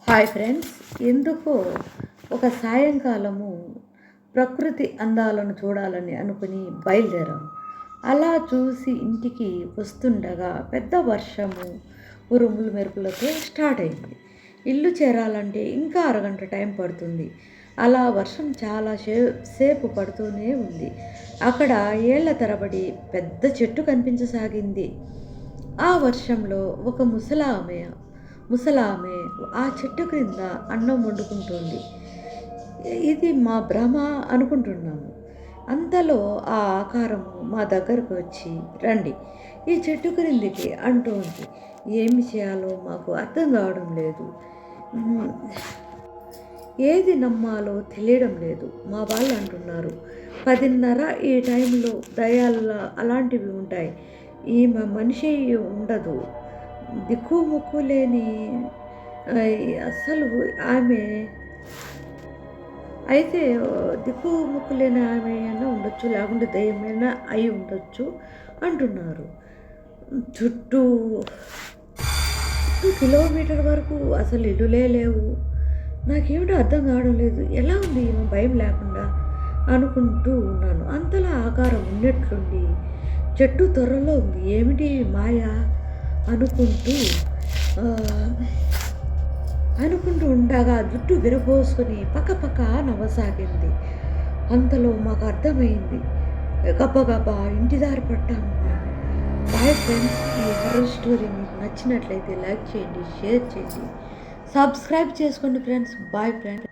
Hi friends. ఎందుకో ఒక సాయంకాలము ప్రకృతి అందాలను చూడాలని అనుకుని బయలుదేరాము. అలా చూసి ఇంటికి వస్తుండగా పెద్ద వర్షము ఉరుములు మెరుపులతో స్టార్ట్ అయింది. ఇల్లు చేరాలంటే ఇంకా అరగంట టైం పడుతుంది. అలా వర్షం చాలా సేపు పడుతూనే ఉంది. అక్కడ ఏళ్ల తరబడి పెద్ద చెట్టు కనిపించసాగింది. ఆ వర్షంలో ఒక ముసలామె ఆ చెట్టు క్రింద అన్నం వండుకుంటుంది. ఇది మా భ్రమ అనుకుంటున్నాము. అంతలో ఆ ఆకారము మా దగ్గరకు వచ్చి, రండి ఈ చెట్టు క్రిందికి అంటోంది. ఏమి చేయాలో మాకు అర్థం కావడం లేదు. మ్, ఏది నమ్మాలో తెలియడం లేదు. మా వాళ్ళు అంటున్నారు 10:30 ఈ టైంలో దయాల అలాంటివి ఉంటాయి. ఈమె మనిషి ఉండదు. దిక్కు ముక్కు లేని అసలు ఆమె అయితే దిక్కు ముక్కు లేని ఆమె అయినా ఉండొచ్చు, లేకుంటే దయ్యమైనా అయి ఉండొచ్చు అంటున్నారు. చుట్టూ కిలోమీటర్ వరకు అసలు ఇల్లులే లేవు. నాకేమిటో అర్థం కావడం లేదు. ఎలా ఉంది ఏమో భయం లేకుండా అనుకుంటూ ఉన్నాను. అంతలా ఆకారం ఉన్నట్లుండి చెట్టు త్వరలో ఉంది. ఏమిటి మాయ అనుకుంటూ ఆ, అనుకుంటూ ఉండగా జుట్టు విరబోసుకొని పక్క నవ్వసాగింది. అంతలో మాకు అర్థమైంది. గబగబా ఇంటి దారి పట్టాము. Bye friends. ఈ హర్రర్ స్టోరీ మీకు నచ్చినట్లయితే లైక్ చేయండి, షేర్ చేయండి, సబ్స్క్రైబ్ చేసుకోండి ఫ్రెండ్స్. Bye friends.